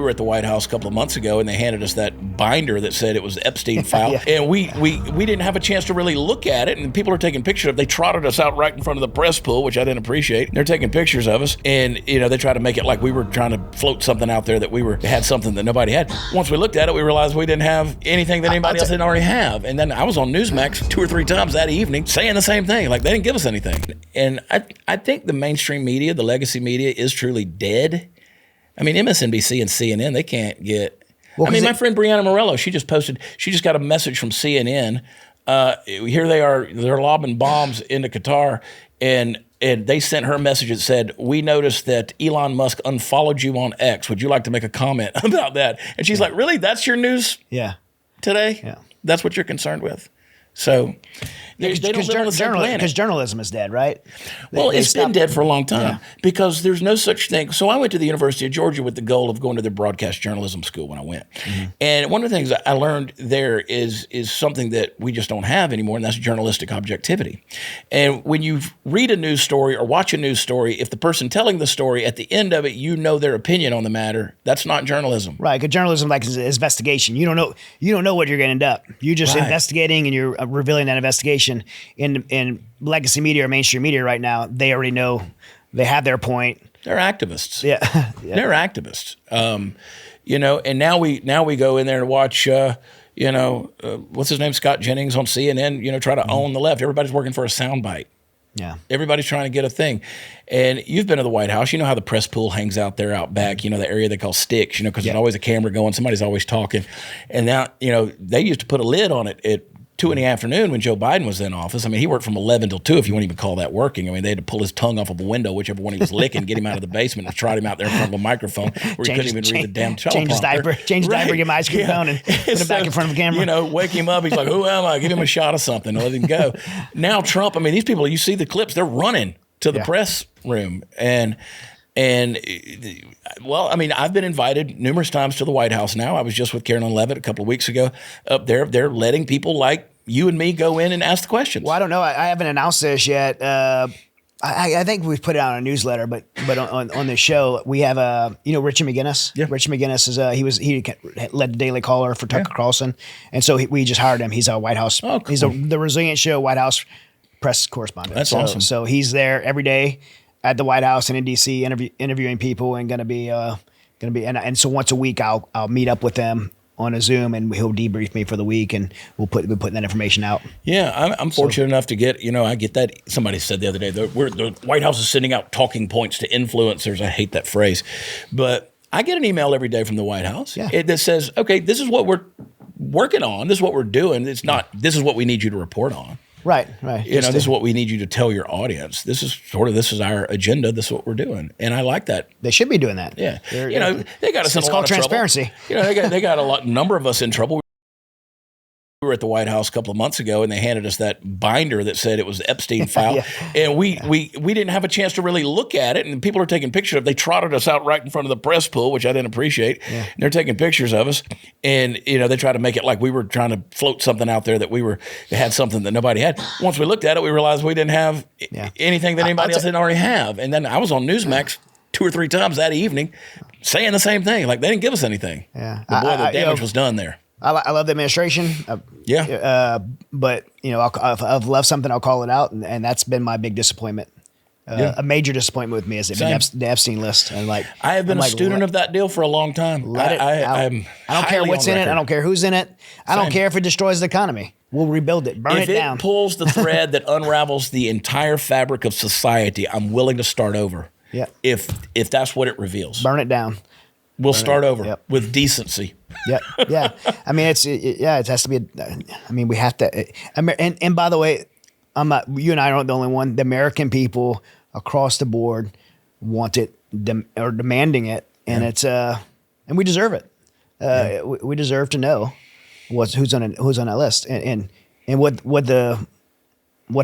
We were at the White House a couple of months ago, and they handed us that binder that said it was Epstein file, and we didn't have a chance to really look at it. And people are taking pictures of it. They trotted us out right in front of the press pool, which I didn't appreciate. They're taking pictures of us, and they try to make it like we were trying to float something out there that we had something that nobody had. Once we looked at it, we realized we didn't have anything that anybody else didn't already have. And then I was on Newsmax 2 or 3 times that evening saying the same thing, like they didn't give us anything. And I think the mainstream media, the legacy media, is truly dead. I mean, MSNBC and CNN, they can't get... Well, my friend Brianna Morello, she just got a message from CNN. Here they are, they're lobbing bombs into Qatar, and they sent her a message that said, "We noticed that Elon Musk unfollowed you on X. Would you like to make a comment about that?" And she's like, "Really? That's your news today? Yeah. That's what you're concerned with?" So they don't live on the same planet. Because journalism is dead, right? It's been dead for a long time because there's no such thing. So I went to the University of Georgia with the goal of going to their broadcast journalism school when I went. Mm-hmm. And one of the things I learned there is something that we just don't have anymore, and that's journalistic objectivity. And when you read a news story or watch a news story, if the person telling the story, at the end of it, you know their opinion on the matter, that's not journalism. Right, because journalism is investigation. You don't know what you're going to end up. You're just investigating, and you're revealing that investigation. In legacy media or mainstream media right now, they already know, they have their point. They're activists. Yeah. They're activists. And now we go in there and watch what's his name, Scott Jennings on CNN, try to own the left. Everybody's working for a soundbite. Yeah. Everybody's trying to get a thing. And you've been to the White House. You know how the press pool hangs out there out back, the area they call sticks, because there's always a camera going. Somebody's always talking. And now, they used to put a lid on it at 2 in the afternoon when Joe Biden was in office. I mean, he worked from 11 till 2, if you wouldn't even call that working. I mean, they had to pull his tongue off of a window, whichever one he was licking, get him out of the basement and trot him out there in front of a microphone where he couldn't even read the damn teleprompter. Change his diaper, give him ice cream cone, and put him back in front of the camera. Wake him up. He's like, "Who am I?" Give him a shot of something. Let him go. Now Trump, these people, you see the clips, they're running to the press room. And I've been invited numerous times to the White House now. I was just with Carolyn Levitt a couple of weeks ago up there. They're letting people like you and me go in and ask the questions. Well, I don't know. I haven't announced this yet. I think we've put it out in a newsletter, but on the show we have Richie McGinnis. Yeah. Richie McGinnis is he led the Daily Caller for Tucker Carlson, and so we just hired him. He's a White House. Oh, cool. He's the Resilient Show White House press correspondent. That's awesome. So he's there every day at the White House and in DC interviewing people, and gonna be and so once a week I'll meet up with them on a Zoom, and he'll debrief me for the week, and we're putting that information out. Yeah, I'm fortunate enough to get, I get that. Somebody said the other day, the White House is sending out talking points to influencers. I hate that phrase. But I get an email every day from the White House that says, okay, this is what we're working on. This is what we're doing. It's not, this is what we need you to report on. Right. This is what we need you to tell your audience. This is our agenda. This is what we're doing, and I like that. They should be doing that. Yeah, they got us in a lot of trouble. It's called transparency. They got a number of us in trouble. We were at the White House a couple of months ago, and they handed us that binder that said it was Epstein file, and we didn't have a chance to really look at it. And people are taking pictures of it. They trotted us out right in front of the press pool, which I didn't appreciate. Yeah. And they're taking pictures of us, and they try to make it like we were trying to float something out there that had something that nobody had. Once we looked at it, we realized we didn't have anything that anybody else didn't already have. And then I was on Newsmax 2 or 3 times that evening saying the same thing, like they didn't give us anything. Yeah, the damage was done there. I love the administration. But I've loved something, I'll call it out, and that's been my big disappointment. A major disappointment with me is the Epstein list. And I have been a student of that deal for a long time. I don't care what's in it. I don't care who's in it. I don't care if it destroys the economy. We'll rebuild it. Burn it down. If it pulls the thread that unravels the entire fabric of society, I'm willing to start over. Yeah. If that's what it reveals. Burn it down. We'll start over with decency. Yeah. It has to be. We have to. And by the way, you and I aren't the only one. The American people across the board want it or demanding it, and it's and we deserve it. We deserve to know who's on that list and what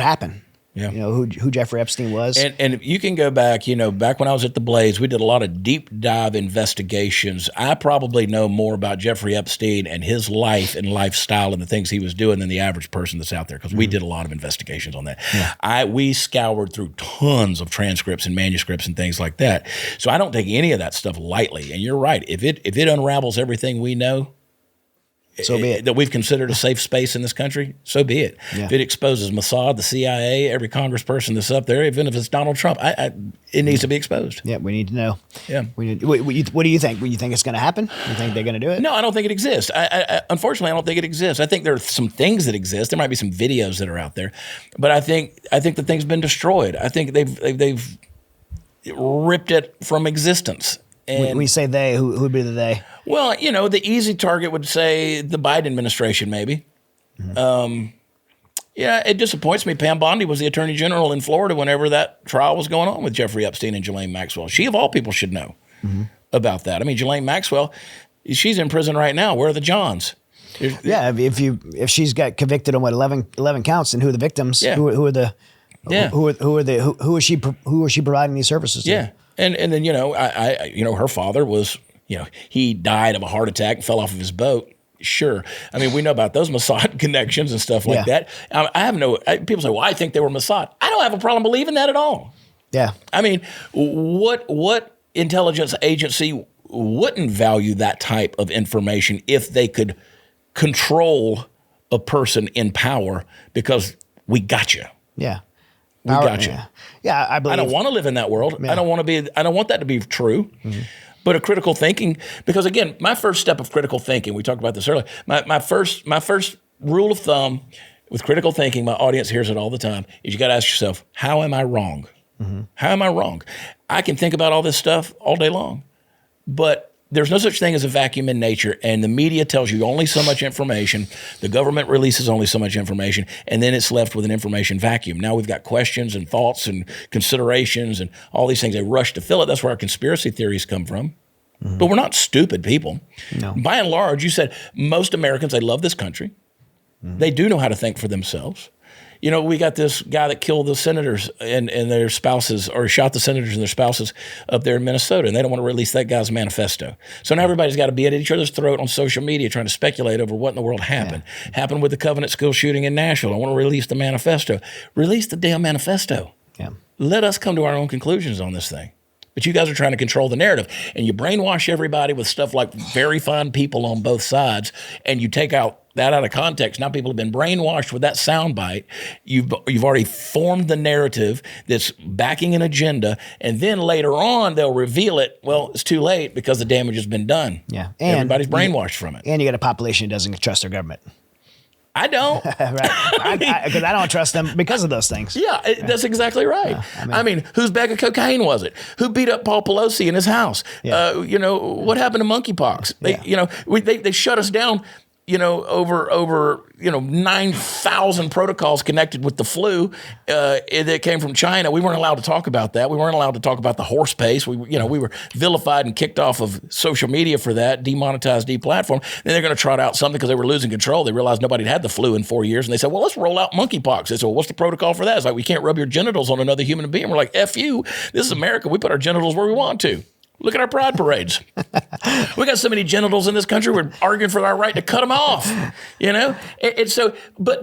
happened. Yeah. Who Jeffrey Epstein was. And you can go back, back when I was at the Blaze, we did a lot of deep dive investigations. I probably know more about Jeffrey Epstein and his life and lifestyle and the things he was doing than the average person that's out there, because we did a lot of investigations on that. Yeah. We scoured through tons of transcripts and manuscripts and things like that. So I don't take any of that stuff lightly. And you're right. If it unravels everything we know, so be it. That we've considered a safe space in this country, so be it. Yeah. If it exposes Mossad, the CIA, every congressperson that's up there, even if it's Donald Trump, it needs to be exposed. Yeah, we need to know. Yeah. What do you think? Do you think it's going to happen? You think they're going to do it? No, I don't think it exists. Unfortunately, I don't think it exists. I think there are some things that exist. There might be some videos that are out there, but I think the thing's been destroyed. I think they've ripped it from existence. And we say they. Who would be the they? Well, the easy target would say the Biden administration, maybe. Mm-hmm. It disappoints me. Pam Bondi was the attorney general in Florida whenever that trial was going on with Jeffrey Epstein and Ghislaine Maxwell. She, of all people, should know about that. I mean, Ghislaine Maxwell, she's in prison right now. Where are the Johns? If she's got convicted on 11 counts, and who are the victims? Yeah. Who is she providing these services to? Yeah. And then, her father was, he died of a heart attack and fell off of his boat. Sure. I mean, we know about those Mossad connections and stuff like that. People say, well, I think they were Mossad. I don't have a problem believing that at all. Yeah. I mean, what intelligence agency wouldn't value that type of information if they could control a person in power because we got you? Yeah. We got you. Yeah, I believe. I don't want to live in that world. Yeah. I don't want that to be true. Mm-hmm. But a critical thinking, because again, my first step of critical thinking, we talked about this earlier. My first rule of thumb with critical thinking, my audience hears it all the time, is you got to ask yourself, how am I wrong? Mm-hmm. How am I wrong? I can think about all this stuff all day long, but there's no such thing as a vacuum in nature, and the media tells you only so much information. The government releases only so much information, and then it's left with an information vacuum. Now we've got questions and thoughts and considerations and all these things. They rush to fill it. That's where our conspiracy theories come from. Mm-hmm. But we're not stupid people. No. By and large, you said most Americans, they love this country. Mm-hmm. They do know how to think for themselves. We got this guy that killed the senators and their spouses, or shot the senators and their spouses up there in Minnesota, and they don't want to release that guy's manifesto. So now everybody's got to be at each other's throat on social media trying to speculate over what in the world happened. Yeah. Happened with the Covenant School shooting in Nashville. I want to release the manifesto. Release the damn manifesto. Yeah. Let us come to our own conclusions on this thing. But you guys are trying to control the narrative, and you brainwash everybody with stuff like very fine people on both sides, and you take that out of context. Now people have been brainwashed with that soundbite. You've already formed the narrative that's backing an agenda, and then later on they'll reveal it. Well, it's too late because the damage has been done. Yeah, and everybody's brainwashed from it. And you got a population that doesn't trust their government. I don't. Right. Because I don't trust them because of those things. Yeah, that's exactly right. I mean, whose bag of cocaine was it? Who beat up Paul Pelosi in his house? Yeah. What happened to monkeypox? They shut us down. Over 9,000 protocols connected with the flu that came from China. We weren't allowed to talk about that. We weren't allowed to talk about the horse pace. We were vilified and kicked off of social media for that, demonetized, deplatformed. Then they're going to trot out something because they were losing control. They realized nobody had the flu in 4 years, and they said, well, let's roll out monkeypox. They said, well, what's the protocol for that? It's like, we can't rub your genitals on another human being. We're like, F you. This is America. We put our genitals where we want to. Look at our pride parades. We got so many genitals in this country. We're arguing for our right to cut them off, And so, but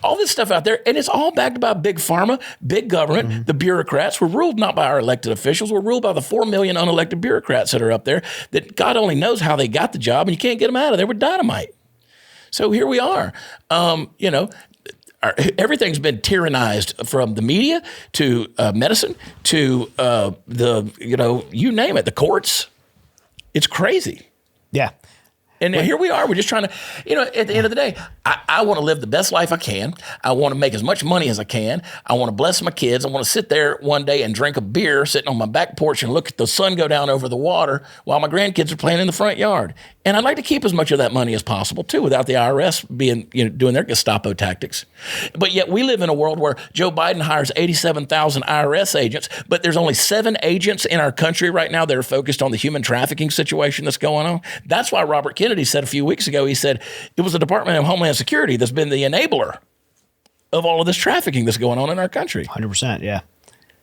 all this stuff out there, and it's all backed by big pharma, big government, mm-hmm. The bureaucrats. We're ruled not by our elected officials. We're ruled by the 4 million unelected bureaucrats that are up there that God only knows how they got the job, and you can't get them out of there with dynamite. So here we are, everything's been tyrannized, from the media to medicine to you name it, the courts. It's crazy. Yeah. And here we are. We're just trying to, at the end of the day, I want to live the best life I can. I want to make as much money as I can. I want to bless my kids. I want to sit there one day and drink a beer sitting on my back porch and look at the sun go down over the water while my grandkids are playing in the front yard. And I'd like to keep as much of that money as possible, too, without the IRS being, doing their Gestapo tactics. But yet we live in a world where Joe Biden hires 87,000 IRS agents, but there's only 7 agents in our country right now that are focused on the human trafficking situation that's going on. That's why Robert Kennedy said a few weeks ago, he said, it was the Department of Homeland Security that's been the enabler of all of this trafficking that's going on in our country. 100%. Yeah.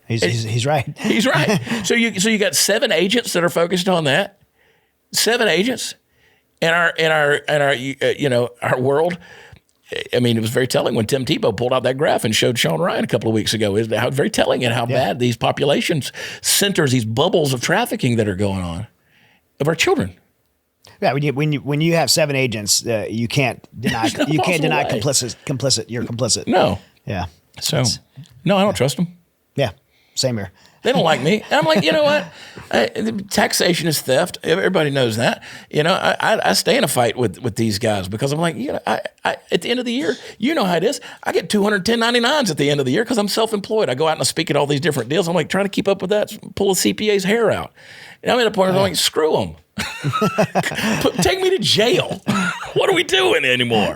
He's right. He's right. So you got 7 agents that are focused on that. 7 agents in our you know, our world. I mean, it was very telling when Tim Tebow pulled out that graph and showed Sean Ryan a couple of weeks ago. How very telling and how bad these population centers, these bubbles of trafficking that are going on of our children. Yeah, when you have 7 agents, you can't deny complicit. You're complicit. No. Yeah. So, no, I don't trust them. Yeah. Same here. They don't like me. And I'm like, you know what? Taxation is theft. Everybody knows that. You know, I stay in a fight with these guys because I'm like, you know, I at the end of the year, you know how it is. I get 200 1099s at the end of the year because I'm self-employed. I go out and I speak at all these different deals. I'm like trying to keep up with that, pull a CPA's hair out. And I'm at a point where I'm like, screw them. Take me to jail. What are we doing anymore?